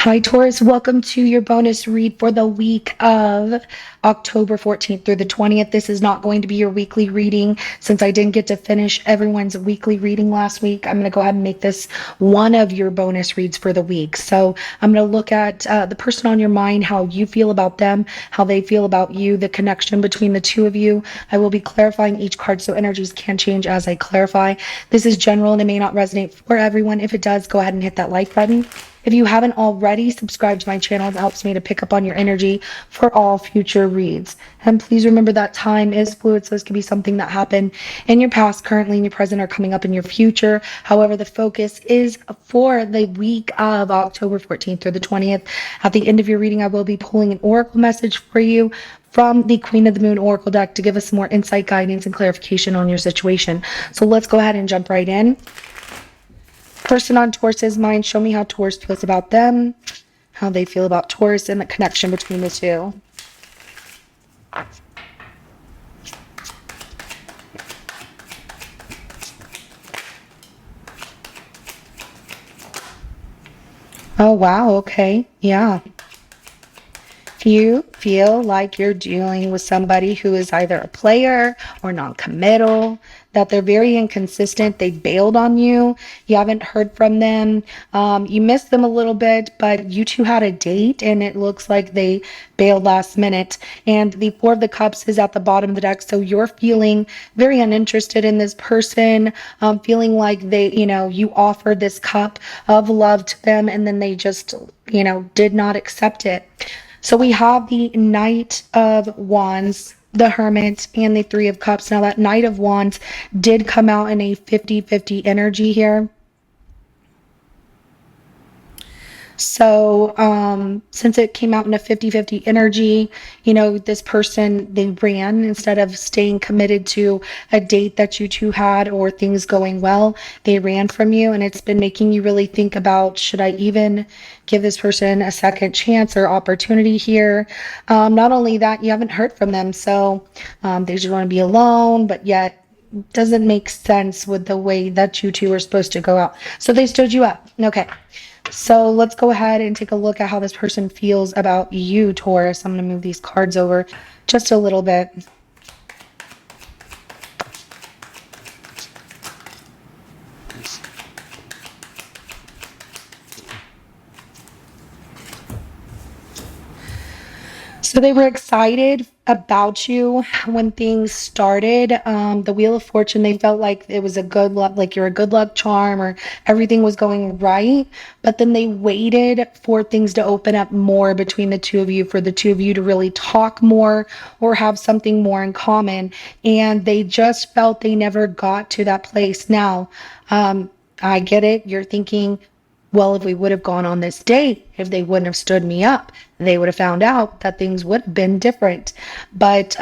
Hi, Taurus. Welcome to your bonus read for the week of October 14th through the 20th. This is not going to be your weekly reading since I didn't get to finish everyone's weekly reading last week. I'm going to go ahead and make this one of your bonus reads for the week. So I'm going to look at the person on your mind, how you feel about them, how they feel about you, the connection between the two of you. I will be clarifying each card so energies can change as I clarify. This is general and it may not resonate for everyone. If it does, go ahead and hit that like button. If you haven't already, subscribe to my channel. It helps me to pick up on your energy for all future reads. And please remember that time is fluid, so this could be something that happened in your past, currently in your present, or coming up in your future. However, the focus is for the week of October 14th through the 20th. At the end of your reading, I will be pulling an oracle message for you from the Queen of the Moon Oracle deck to give us more insight, guidance, and clarification on your situation. So let's go ahead and jump right in. Person on Taurus's mind, show me how Taurus feels about them, how they feel about Taurus, and the connection between the two. Oh, wow. Okay. Yeah. You feel like you're dealing with somebody who is either a player or non-committal, that they're very inconsistent. They bailed on you. You haven't heard from them. You missed them a little bit, but you two had a date and it looks like they bailed last minute. And the Four of the Cups is at the bottom of the deck. So you're feeling very uninterested in this person, feeling like you offered this cup of love to them and then they just, did not accept it. So we have the Knight of Wands, the Hermit, and the Three of Cups. Now that Knight of Wands did come out in a 50-50 energy here. So since it came out in a 50-50 energy, this person, they ran instead of staying committed to a date that you two had or things going well. They ran from you, and it's been making you really think about, should I even give this person a second chance or opportunity here? Not only that, you haven't heard from them, so they just want to be alone, but yet doesn't make sense with the way that you two are supposed to go out. So they stood you up. Okay. So let's go ahead and take a look at how this person feels about you, Taurus. I'm going to move these cards over just a little bit. So they were excited about you when things started. The Wheel of Fortune, they felt like it was a good luck, like you're a good luck charm or everything was going right. But then they waited for things to open up more between the two of you, for the two of you to really talk more or have something more in common. And they just felt they never got to that place. Now, I get it. You're thinking, well, if we would have gone on this date, if they wouldn't have stood me up, they would have found out that things would have been different. But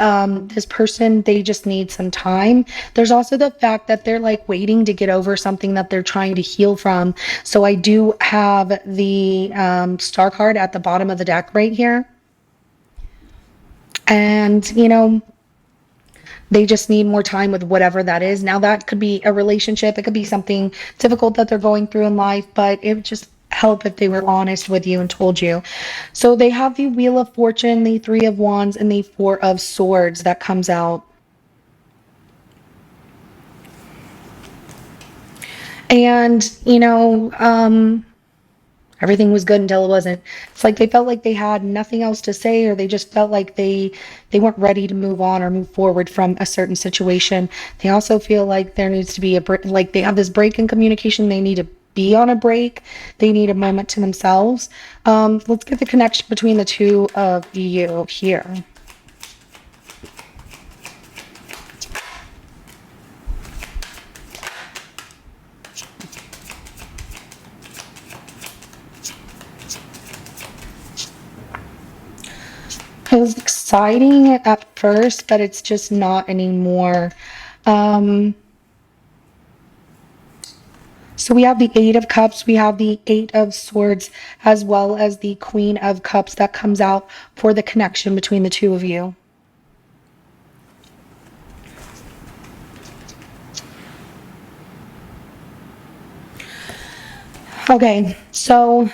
this person, they just need some time. There's also the fact that they're like waiting to get over something that they're trying to heal from. So I do have the star card at the bottom of the deck right here. And, they just need more time with whatever that is. Now, that could be a relationship. It could be something difficult that they're going through in life, but it would just help if they were honest with you and told you. So they have the Wheel of Fortune, the Three of Wands, and the Four of Swords that comes out. And, everything was good until it wasn't. It's like they felt like they had nothing else to say, or they just felt like they weren't ready to move on or move forward from a certain situation. They also feel like there needs to be like they have this break in communication. They need to be on a break. They need a moment to themselves. Let's get the connection between the two of you here. It was exciting at first, but it's just not anymore. Um, so we have the Eight of Cups, we have the Eight of Swords, as well as the Queen of Cups that comes out for the connection between the two of you. Okay, so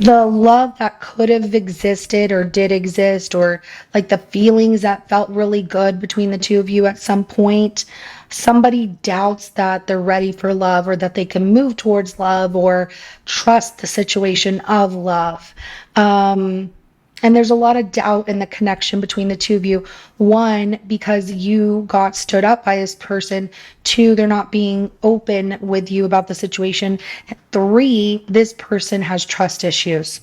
the love that could have existed or did exist, or like the feelings that felt really good between the two of you at some point, somebody doubts that they're ready for love or that they can move towards love or trust the situation of love. And there's a lot of doubt in the connection between the two of you. One, because you got stood up by this person. Two, they're not being open with you about the situation. Three, this person has trust issues.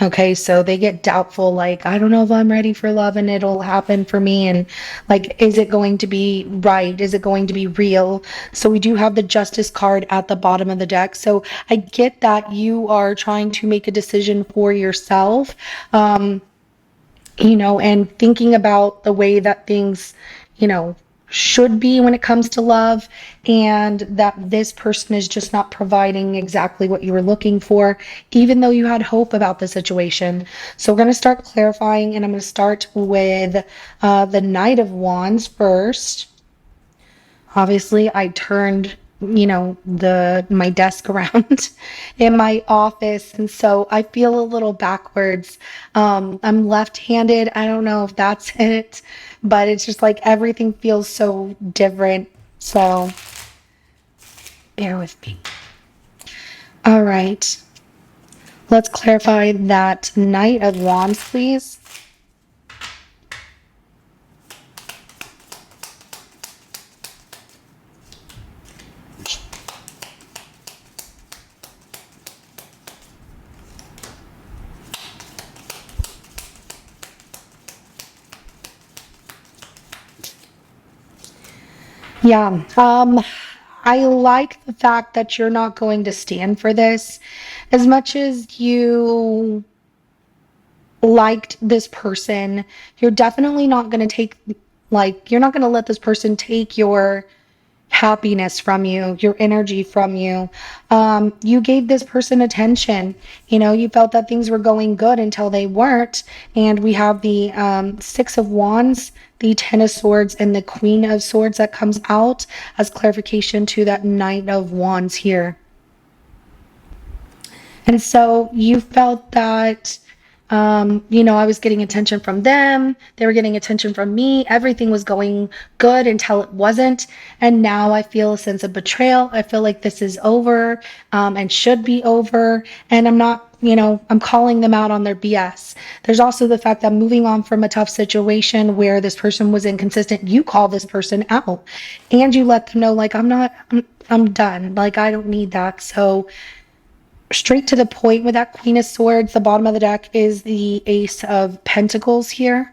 Okay, so they get doubtful, like, I don't know if I'm ready for love and it'll happen for me. And like, is it going to be right? Is it going to be real? So we do have the Justice card at the bottom of the deck. So I get that you are trying to make a decision for yourself. And thinking about the way that things, should be when it comes to love, and that this person is just not providing exactly what you were looking for, even though you had hope about the situation. So we're going to start clarifying, and I'm going to start with the Knight of Wands first. Obviously, I turned, my desk around in my office, and so I feel a little backwards. I'm left-handed. I don't know if that's it, but it's just like everything feels so different. So bear with me. All right. Let's clarify that Knight of Wands, please. Yeah. I like the fact that you're not going to stand for this. As much as you liked this person, you're definitely not going to you're not going to let this person take your happiness from you, your energy from you. You gave this person attention. You felt that things were going good until they weren't. And we have the Six of Wands, the Ten of Swords, and the Queen of Swords that comes out as clarification to that Knight of Wands here. And so you felt that, I was getting attention from them. They were getting attention from me. Everything was going good until it wasn't. And now I feel a sense of betrayal. I feel like this is over, and should be over. And I'm not, I'm calling them out on their BS. There's also the fact that moving on from a tough situation where this person was inconsistent, you call this person out and you let them know, like, I'm done. Like, I don't need that. So, straight to the point with that Queen of Swords. The bottom of the deck is the Ace of Pentacles here.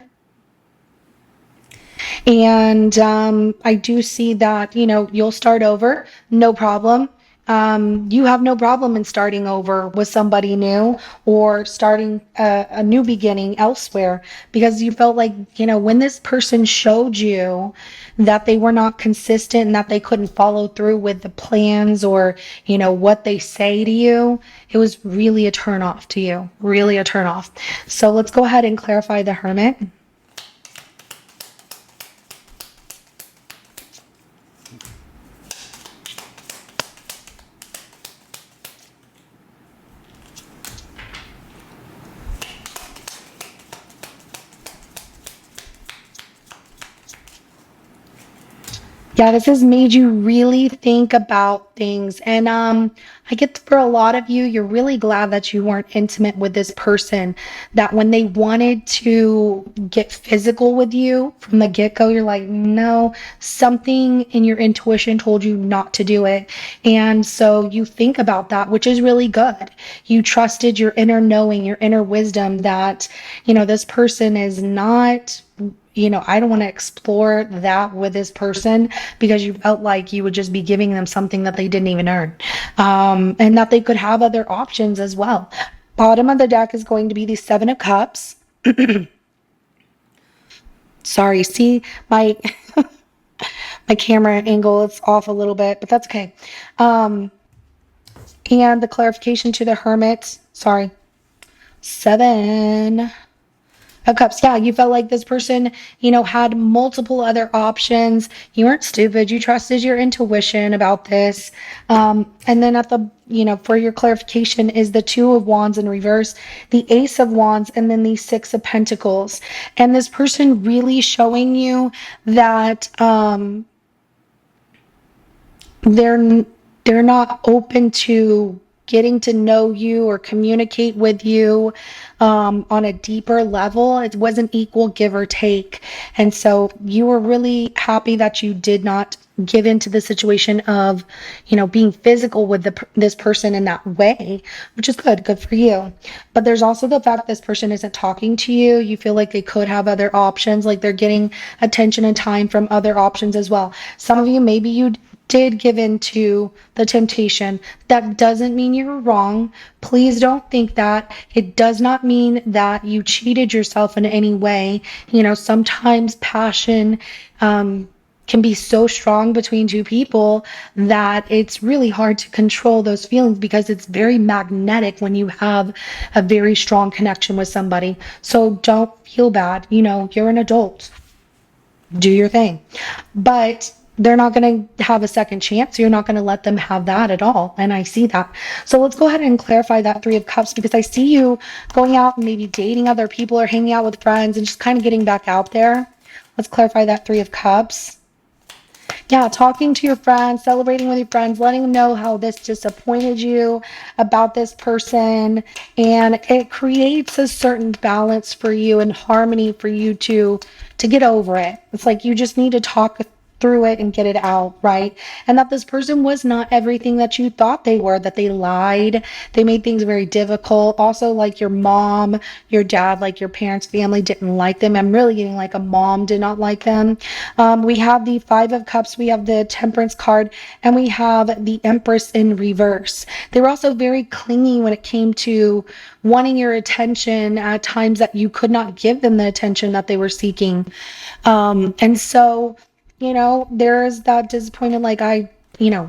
And I do see that, you'll start over, no problem. You have no problem in starting over with somebody new or starting a new beginning elsewhere, because you felt like, when this person showed you that they were not consistent and that they couldn't follow through with the plans or, what they say to you, it was really a turn off to you, really a turn off. So let's go ahead and clarify the Hermit. Yeah, this has made you really think about things. And I get for a lot of you, you're really glad that you weren't intimate with this person, that when they wanted to get physical with you from the get-go, you're like, no, something in your intuition told you not to do it. And so you think about that, which is really good. You trusted your inner knowing, your inner wisdom that, this person is not, I don't want to explore that with this person, because you felt like you would just be giving them something that they didn't even earn, and that they could have other options as well. Bottom of the deck is going to be the Seven of Cups. Sorry, see my my camera angle is off a little bit, but that's okay. And the clarification to the Hermit, sorry, 7 of Cups, yeah, you felt like this person, had multiple other options. You weren't stupid. You trusted your intuition about this. And then for your clarification, is the Two of Wands in reverse, the Ace of Wands, and then the Six of Pentacles. And this person really showing you that they're they're not open to getting to know you or communicate with you on a deeper level. It wasn't equal give or take, and so you were really happy that you did not give into the situation of being physical with this person in that way, which is good for you. But there's also the fact this person isn't talking to you. You feel like they could have other options, like they're getting attention and time from other options as well. Some of you, maybe you did give in to the temptation. That doesn't mean you're wrong. Please don't think that. It does not mean that you cheated yourself in any way. Sometimes passion can be so strong between two people that it's really hard to control those feelings because it's very magnetic when you have a very strong connection with somebody. So don't feel bad. You're an adult, do your thing. But they're not going to have a second chance. You're not going to let them have that at all. And I see that. So let's go ahead and clarify that Three of Cups, because I see you going out and maybe dating other people or hanging out with friends and just kind of getting back out there. Let's clarify that Three of Cups. Yeah, talking to your friends, celebrating with your friends, letting them know how this disappointed you about this person. And it creates a certain balance for you and harmony for you to get over it. It's like you just need to talk through it and get it out, right? And that this person was not everything that you thought they were, that they lied, they made things very difficult. Also, like your mom, your dad, like your parents' family didn't like them. I'm really getting like a mom did not like them. We have the Five of Cups, we have the Temperance card, and we have the Empress in reverse. They were also very clingy when it came to wanting your attention at times that you could not give them the attention that they were seeking. And so there's that disappointment, like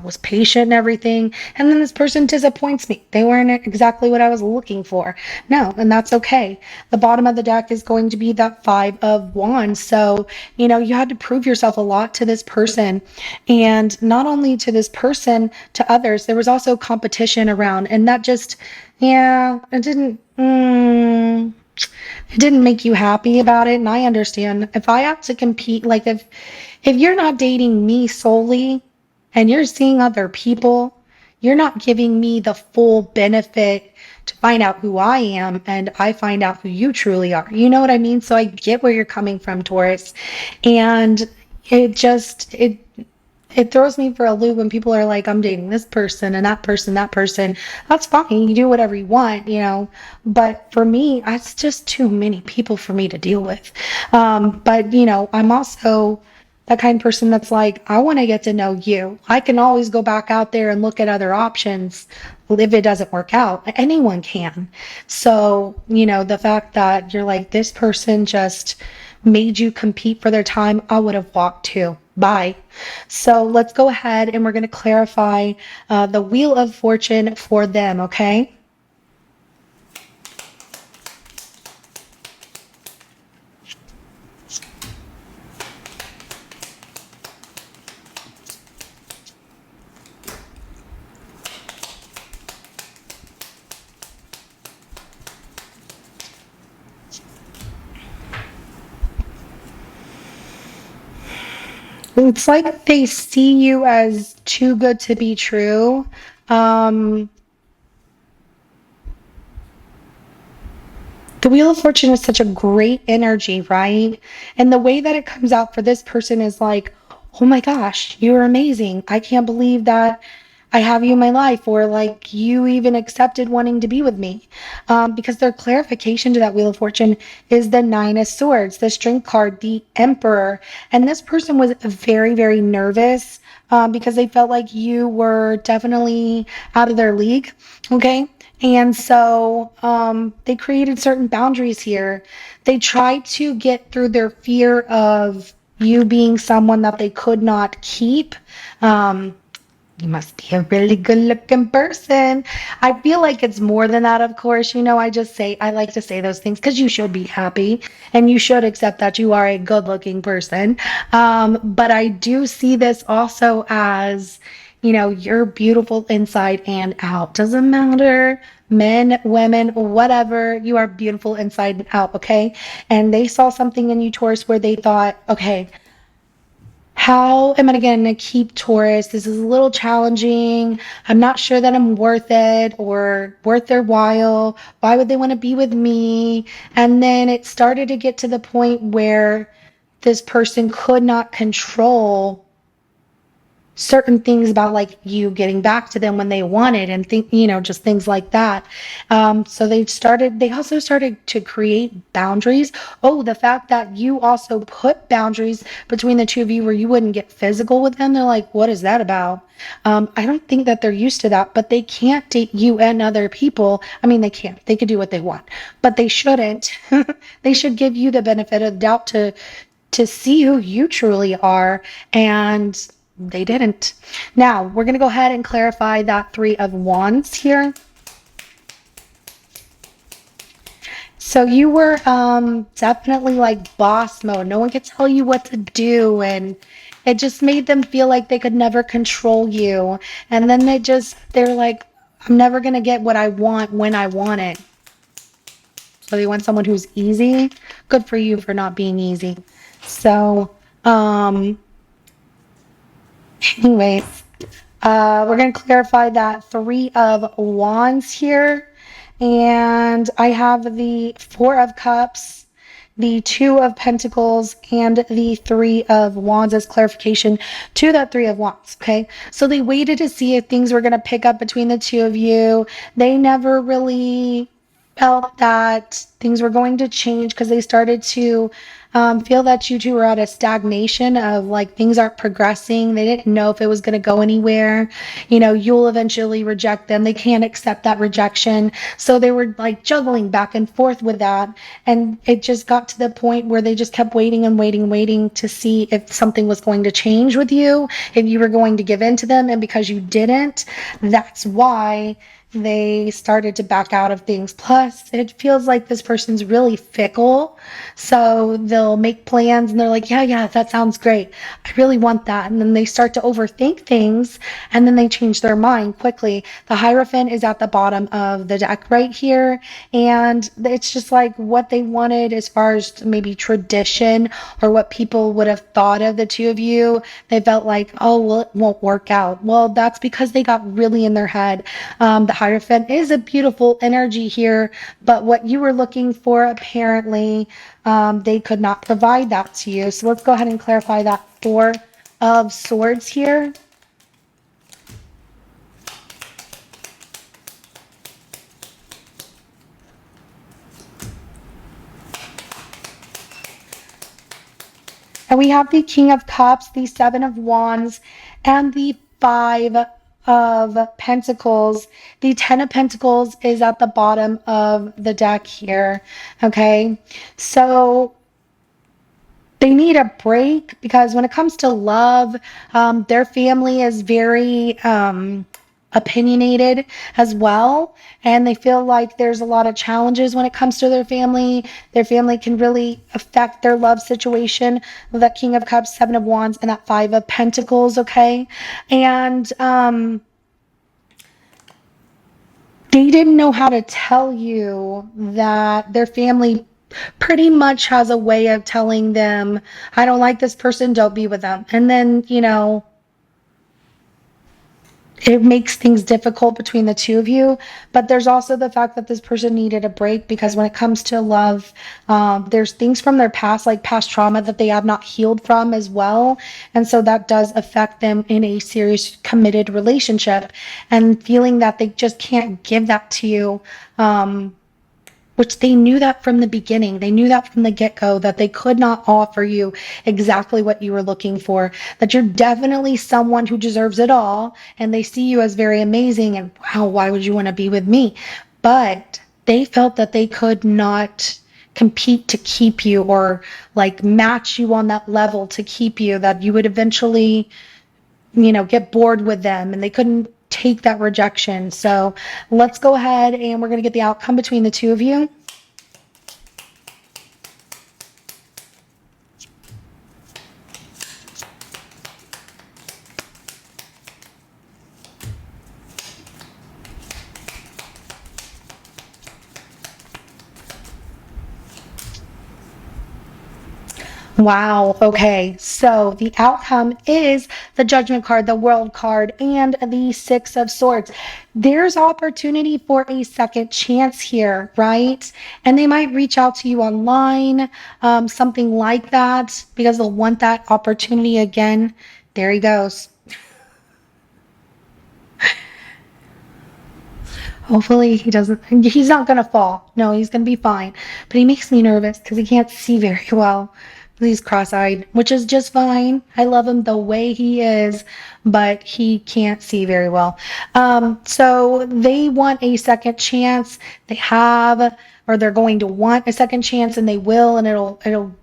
was patient and everything. And then this person disappoints me. They weren't exactly what I was looking for. No, and that's okay. The bottom of the deck is going to be that Five of Wands. So, you had to prove yourself a lot to this person. And not only to this person, to others, there was also competition around. And that just, yeah, it didn't make you happy about it. And I understand if I have to compete, like if you're not dating me solely and you're seeing other people, you're not giving me the full benefit to find out who I am and I find out who you truly are. You know what I mean? So I get where you're coming from, Taurus. And it throws me for a loop when people are like, I'm dating this person and that person, that person. That's fine. You do whatever you want. But for me, it's just too many people for me to deal with. But, I'm also that kind of person that's like, I want to get to know you. I can always go back out there and look at other options if it doesn't work out. Anyone can. So, the fact that you're like, this person just made you compete for their time, I would have walked too. Bye. So let's go ahead and we're going to clarify the Wheel of Fortune for them, okay? It's like they see you as too good to be true. Um, The Wheel of Fortune is such a great energy, right? And the way that it comes out for this person is like, oh my gosh, you're amazing. I can't believe that I have you in my life, or like you even accepted wanting to be with me. Because their clarification to that Wheel of Fortune is the Nine of Swords, the Strength card, the Emperor. And this person was very, very nervous because they felt like you were definitely out of their league. Okay. And so they created certain boundaries here. They tried to get through their fear of you being someone that they could not keep. You must be a really good looking person. I feel like it's more than that, of course. I like to say those things because you should be happy and you should accept that you are a good looking person. But I do see this also as, you're beautiful inside and out. Doesn't matter, men, women, whatever, you are beautiful inside and out, okay? And they saw something in you, Taurus, where they thought, okay, how am I going to keep Taurus? This is a little challenging. I'm not sure that I'm worth it or worth their while. Why would they want to be with me? And then it started to get to the point where this person could not control certain things about like you getting back to them when they wanted and just things like that. So they also started to create boundaries. Oh, the fact that you also put boundaries between the two of you where you wouldn't get physical with them, they're like, what is that about? I don't think that they're used to that, but they can't date you and other people. I mean, they can't. They could do what they want, but they shouldn't. They should give you the benefit of the doubt to see who you truly are, and they didn't. Now, we're going to go ahead and clarify that Three of Wands here. So you were definitely like boss mode. No one could tell you what to do, and it just made them feel like they could never control you. And then they're like, I'm never going to get what I want when I want it. So they want someone who's easy. Good for you for not being easy. So, anyways, we're going to clarify that Three of Wands here. And I have the Four of Cups, the Two of Pentacles, and the Three of Wands as clarification to that Three of Wands. Okay. So they waited to see if things were going to pick up between the two of you. They never really felt that things were going to change because they started to feel that you two were at a stagnation of like things aren't progressing. They didn't know if it was going to go anywhere. You'll eventually reject them. They can't accept that rejection. So they were like juggling back and forth with that. And it just got to the point where they just kept waiting and waiting, waiting to see if something was going to change with you, if you were going to give in to them. And because you didn't, that's why they started to back out of things. Plus, it feels like this person's really fickle. So they'll make plans and they're like, yeah, that sounds great. I really want that. And then they start to overthink things and then they change their mind quickly. The Hierophant is at the bottom of the deck right here. And it's just like what they wanted as far as maybe tradition or what people would have thought of the two of you. They felt like, oh, well, it won't work out. Well, that's because they got really in their head. The Hierophant is a beautiful energy here, but what you were looking for, apparently, they could not provide that to you. So let's go ahead and clarify that Four of Swords here. And we have the King of Cups, the Seven of Wands, and the Five of Pentacles. The Ten of Pentacles is at the bottom of the deck here. Okay, so they need a break because when it comes to love, their family is very opinionated as well. And they feel like there's a lot of challenges when it comes to their family. Their family can really affect their love situation with that King of Cups, Seven of Wands, and that Five of Pentacles, okay? And they didn't know how to tell you that their family pretty much has a way of telling them, I don't like this person, don't be with them. And then, it makes things difficult between the two of you. But there's also the fact that this person needed a break because when it comes to love, there's things from their past, like past trauma that they have not healed from as well. And so that does affect them in a serious committed relationship and feeling that they just can't give that to you. Which they knew that from the beginning. They knew that from the get-go, that they could not offer you exactly what you were looking for, that you're definitely someone who deserves it all, and they see you as very amazing, and wow, why would you want to be with me? But they felt that they could not compete to keep you or like match you on that level to keep you, that you would eventually get bored with them and they couldn't take that rejection. So let's go ahead and we're going to get the outcome between the two of you. Wow. Okay. So the outcome is the Judgment card, the World card, and the Six of Swords. There's opportunity for a second chance here, right? And they might reach out to you online, something like that, because they'll want that opportunity again. There he goes. Hopefully he's not going to fall. No, he's going to be fine. But he makes me nervous because he can't see very well. He's cross-eyed, which is just fine. I love him the way he is, but he can't see very well. So they want a second chance. They have, or they're going to want a second chance, and they will, and it'll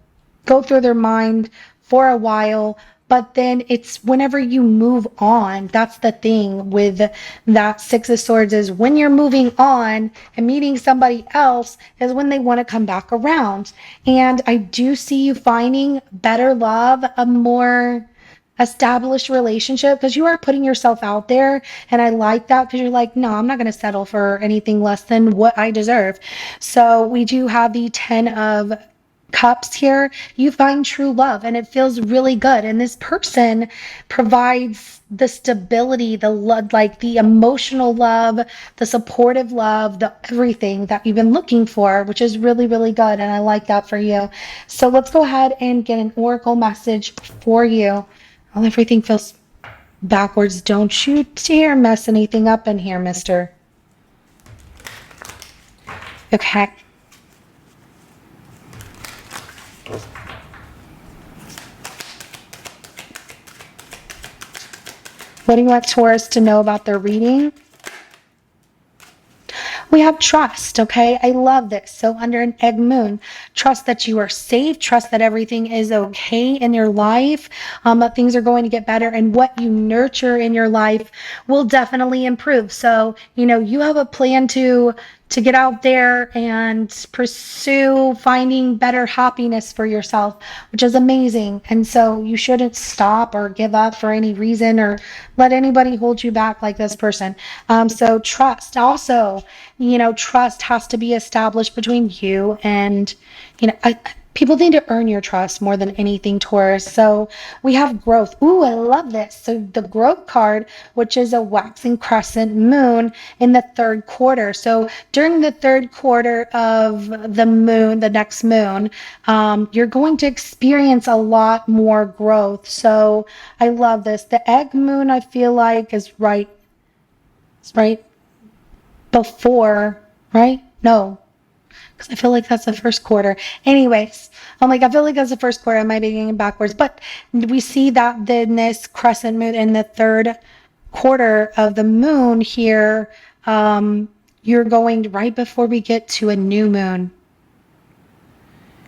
go through their mind for a while. But then it's whenever you move on, that's the thing with that Six of Swords, is when you're moving on and meeting somebody else is when they want to come back around. And I do see you finding better love, a more established relationship, because you are putting yourself out there. And I like that, because you're like, no, I'm not going to settle for anything less than what I deserve. So we do have the 10 of Cups here. You find true love and it feels really good, and this person provides the stability, the love, like the emotional love, the supportive love, the everything that you've been looking for, which is really, really good, and I like that for you. So let's go ahead and get an oracle message for you. Oh, everything feels backwards. Don't you dare mess anything up in here, mister. Okay. What do you want Taurus to know about their reading? We have trust, okay? I love this. So under an egg moon, trust that you are safe, trust that everything is okay in your life, that things are going to get better, and what you nurture in your life will definitely improve. So, you have a plan to get out there and pursue finding better happiness for yourself, which is amazing. And so you shouldn't stop or give up for any reason or let anybody hold you back like this person. So trust also, trust has to be established between you and, people need to earn your trust more than anything, Taurus. So we have growth. Ooh, I love this. So the growth card, which is a waxing crescent moon in the third quarter. So during the third quarter of the moon, the next moon, you're going to experience a lot more growth. So I love this. The egg moon, I feel like, is right before, right? No, because I feel like that's the first quarter. Anyways, I'm like, I feel like that's the first quarter. I might be getting backwards, but we see that this crescent moon in the third quarter of the moon here, you're going right before we get to a new moon.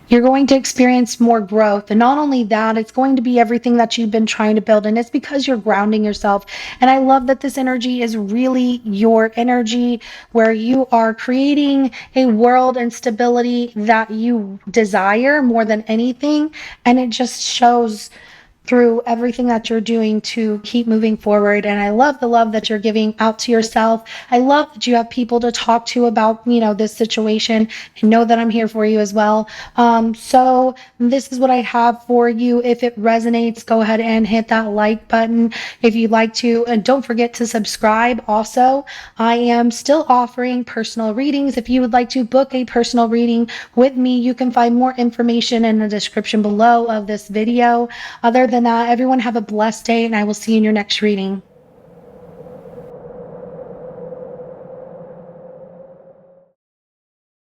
You're going to experience more growth. And not only that, it's going to be everything that you've been trying to build. And it's because you're grounding yourself. And I love that this energy is really your energy, where you are creating a world and stability that you desire more than anything. And it just shows through everything that you're doing to keep moving forward. And I love the love that you're giving out to yourself. I love that you have people to talk to about, this situation, and know that I'm here for you as well. So this is what I have for you. If it resonates, go ahead and hit that like button if you'd like to. And don't forget to subscribe. Also, I am still offering personal readings. If you would like to book a personal reading with me, you can find more information in the description below of this video. Other than that, everyone have a blessed day, and I will see you in your next reading.